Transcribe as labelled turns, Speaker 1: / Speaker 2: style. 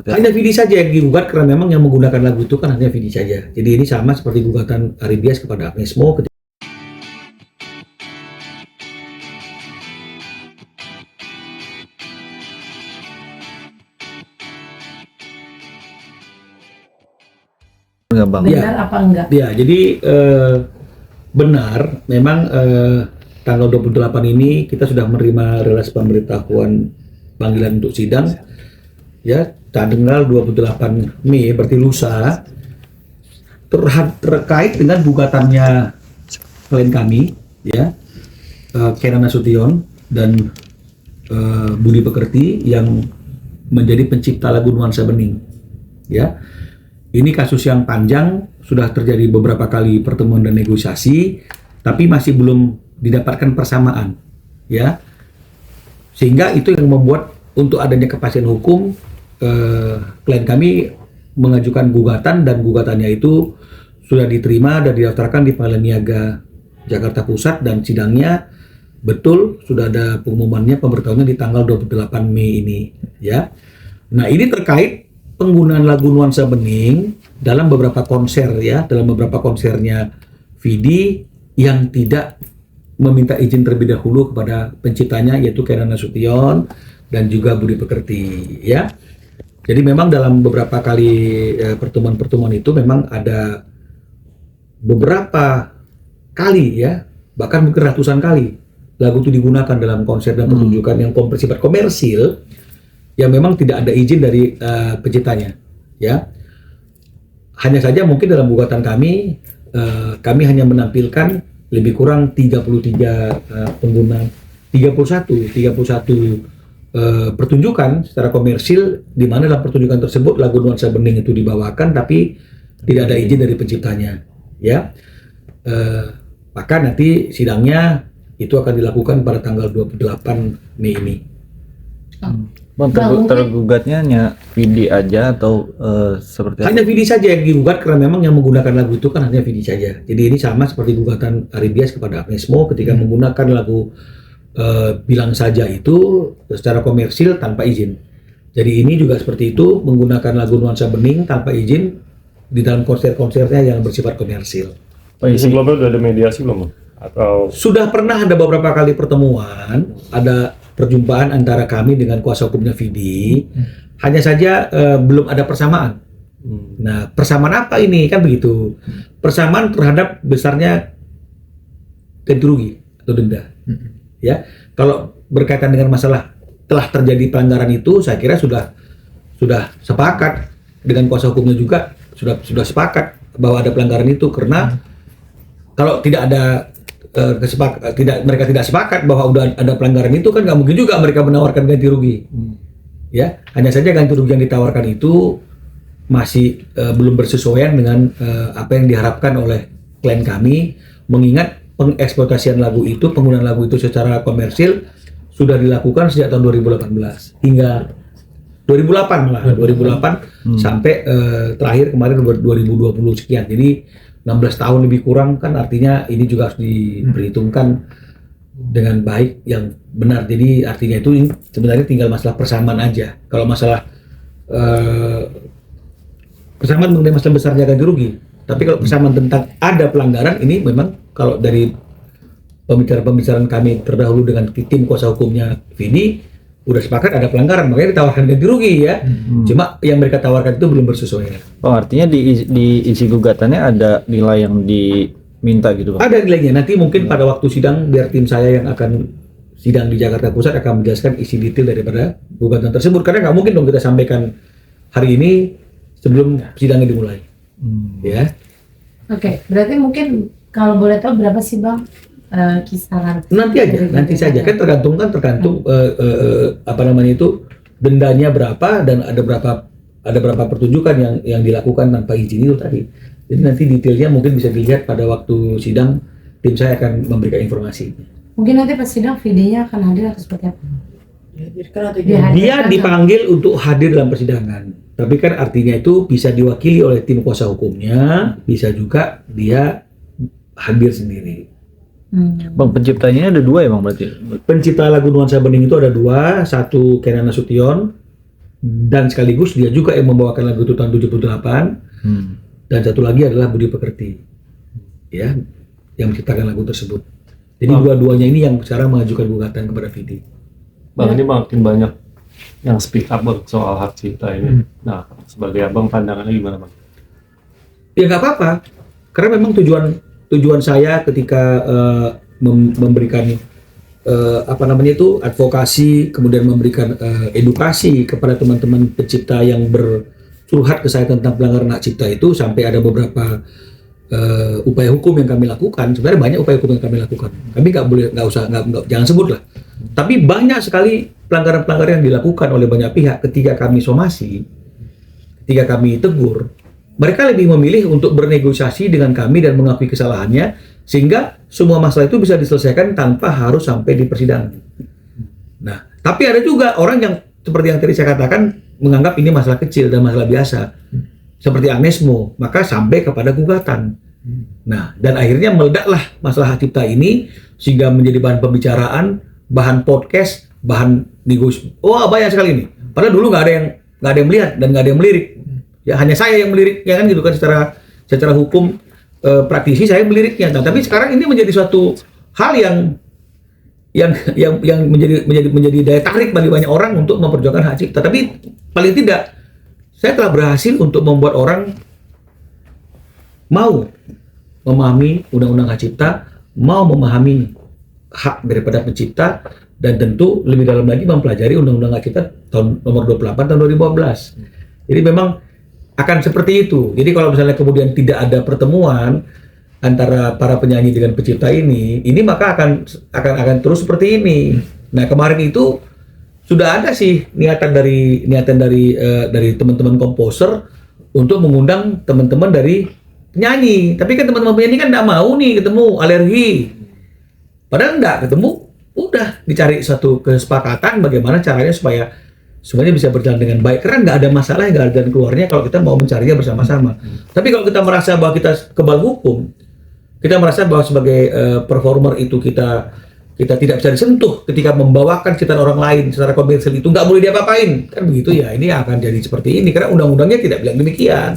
Speaker 1: seperti apa?
Speaker 2: Hanya Vidi saja yang digugat karena memang yang menggunakan lagu itu kan hanya Vidi saja. Jadi ini sama seperti gugatan Aribias kepada Agnes Mo ketika
Speaker 1: Enggak bang?
Speaker 3: Benar apa enggak?
Speaker 2: ya, jadi benar memang tanggal 28 ini kita sudah menerima rilis pemberitahuan panggilan untuk sidang ya tanggal 28 Mei berarti lusa terkait dengan gugatannya klien kami ya Kenan Nasution dan Budi Pekerti yang menjadi pencipta lagu Nuansa Bening ya. Ini kasus yang panjang, sudah terjadi beberapa kali pertemuan dan negosiasi, tapi masih belum didapatkan persamaan, ya. Sehingga itu yang membuat untuk adanya kepastian hukum, klien kami mengajukan gugatan dan gugatannya itu sudah diterima dan didaftarkan di Pengadilan Niaga Jakarta Pusat dan sidangnya betul sudah ada pengumumannya pemberitahuannya di tanggal 28 Mei ini, ya. Nah ini terkait penggunaan lagu Nuansa Bening dalam beberapa konser ya, dalam beberapa konsernya Vidi yang tidak meminta izin terlebih dahulu kepada penciptanya yaitu Kenan Nasution dan juga Budi Pekerti ya. Jadi memang dalam beberapa kali pertemuan-pertemuan itu memang ada beberapa kali ya, bahkan mungkin ratusan kali lagu itu digunakan dalam konser dan pertunjukan yang bersifat komersil yang memang tidak ada izin dari penciptanya, ya. Hanya saja mungkin dalam gugatan kami hanya menampilkan lebih kurang 33 pengguna, 31 pertunjukan secara komersil di mana dalam pertunjukan tersebut lagu Nuansa Bening itu dibawakan tapi tidak ada izin dari penciptanya, ya. Maka nanti sidangnya itu akan dilakukan pada tanggal 28 Mei ini.
Speaker 1: Bang, tergugatnya hanya Vidi aja atau seperti
Speaker 2: Hanya
Speaker 1: apa?
Speaker 2: Vidi saja yang digugat karena memang yang menggunakan lagu itu kan hanya Vidi saja. Jadi ini sama seperti gugatan Aribias kepada Agnes Mo ketika menggunakan lagu Bilang Saja itu secara komersil tanpa izin. Jadi ini juga seperti itu menggunakan lagu Nuansa Bening tanpa izin di dalam konser-konsernya yang bersifat komersil.
Speaker 4: Sebelumnya udah ada mediasi belum? Atau
Speaker 2: Sudah pernah ada beberapa kali pertemuan, ada perjumpaan antara kami dengan kuasa hukumnya Vidi, hanya saja belum ada persamaan. Nah, persamaan apa ini? Kan begitu. Persamaan terhadap besarnya ganti rugi atau denda. Ya, kalau berkaitan dengan masalah telah terjadi pelanggaran itu, saya kira sudah sepakat dengan kuasa hukumnya juga sudah sepakat bahwa ada pelanggaran itu karena kalau tidak ada mereka tidak sepakat bahwa udah ada pelanggaran itu kan nggak mungkin juga mereka menawarkan ganti rugi, ya. Hanya saja ganti rugi yang ditawarkan itu masih belum bersesuaian dengan apa yang diharapkan oleh klien kami, mengingat pengeksploitasian lagu itu, penggunaan lagu itu secara komersil sudah dilakukan sejak tahun 2018 hingga 2008 malah 2008 sampai terakhir kemarin 2020 sekian. Jadi 16 tahun lebih kurang kan artinya ini juga harus diperhitungkan dengan baik yang benar. Jadi artinya itu sebenarnya tinggal masalah persamaan aja. Kalau masalah persamaan mengenai masalah besarnya ganti rugi. Tapi kalau persamaan tentang ada pelanggaran ini memang kalau dari pembicaraan kami terdahulu dengan tim kuasa hukumnya Vidi udah sepakat ada pelanggaran, makanya ditawarkan ganti rugi ya. Cuma yang mereka tawarkan itu belum bersesuaian.
Speaker 1: Oh, artinya di isi gugatannya ada nilai yang diminta gitu, Bang?
Speaker 2: Ada nilainya. Nanti mungkin pada waktu sidang biar tim saya yang akan sidang di Jakarta Pusat akan menjelaskan isi detail daripada gugatan tersebut. Karena nggak mungkin dong kita sampaikan hari ini sebelum sidangnya dimulai. Ya.
Speaker 3: Oke, berarti mungkin kalau boleh tahu berapa sih Bang kisaran?
Speaker 2: Nanti saja kan tergantung apa namanya itu dendanya berapa dan ada berapa pertunjukan yang dilakukan tanpa izin itu tadi. Jadi nanti detailnya mungkin bisa dilihat pada waktu sidang, tim saya akan memberikan informasi.
Speaker 3: Mungkin nanti pas sidang videonya akan hadir atau seperti apa?
Speaker 2: Dia dipanggil untuk hadir dalam persidangan, tapi kan artinya itu bisa diwakili oleh tim kuasa hukumnya, bisa juga dia hadir sendiri.
Speaker 1: Bang, penciptanya ada dua ya Bang berarti?
Speaker 2: Pencipta lagu Nuansa Bening itu ada dua, satu Kenan Nasution dan sekaligus dia juga yang membawakan lagu itu tahun 78. Dan satu lagi adalah Budi Pekerti, ya, yang menciptakan lagu tersebut. Jadi dua-duanya ini yang sekarang mengajukan gugatan kepada Vidi.
Speaker 4: Bang, ini makin banyak yang speak up Bang soal hak cipta ini. Nah, sebagai abang pandangannya gimana Bang?
Speaker 2: Ya nggak apa-apa, karena memang tujuan saya ketika memberikan advokasi, kemudian memberikan edukasi kepada teman-teman pencipta yang bercurhat ke saya tentang pelanggaran hak cipta itu, sampai ada beberapa upaya hukum yang kami lakukan. Sebenarnya banyak upaya hukum yang kami lakukan. Kami jangan sebut lah. Tapi banyak sekali pelanggaran-pelanggaran yang dilakukan oleh banyak pihak. Ketika kami somasi, ketika kami tegur, mereka lebih memilih untuk bernegosiasi dengan kami dan mengakui kesalahannya, sehingga semua masalah itu bisa diselesaikan tanpa harus sampai di persidangan. Nah, tapi ada juga orang yang seperti yang tadi saya katakan menganggap ini masalah kecil dan masalah biasa, seperti Agnesmo, maka sampai kepada gugatan. Nah, dan akhirnya meledaklah masalah hak cipta ini sehingga menjadi bahan pembicaraan, bahan podcast, bahan negosiasi. Wah, banyak sekali ini. Padahal dulu nggak ada yang melihat dan nggak ada yang melirik. Ya hanya saya yang melirik, ya kan gitu kan, secara hukum praktisi saya meliriknya. Nah, tapi sekarang ini menjadi suatu hal yang menjadi daya tarik bagi banyak orang untuk memperjuangkan hak cipta. Tapi paling tidak saya telah berhasil untuk membuat orang mau memahami undang-undang hak cipta, mau memahami hak daripada pencipta, dan tentu lebih dalam lagi mempelajari undang-undang hak cipta tahun nomor 28 tahun 2015. Jadi memang akan seperti itu. Jadi kalau misalnya kemudian tidak ada pertemuan antara para penyanyi dengan pencipta ini maka akan terus seperti ini. Nah, kemarin itu sudah ada sih niatan dari teman-teman komposer untuk mengundang teman-teman dari penyanyi. Tapi kan teman-teman penyanyi kan nggak mau nih ketemu, alergi. Padahal nggak ketemu, udah dicari satu kesepakatan bagaimana caranya supaya semuanya bisa berjalan dengan baik, karena nggak ada masalah, nggak ada jalan keluarnya kalau kita mau mencarinya bersama-sama. Tapi kalau kita merasa bahwa kita kebal hukum, kita merasa bahwa sebagai performer itu kita tidak bisa disentuh ketika membawakan ciptaan orang lain secara komersil, itu nggak boleh diapa-apain, kan begitu ya. Ini akan jadi seperti ini karena undang-undangnya tidak bilang demikian.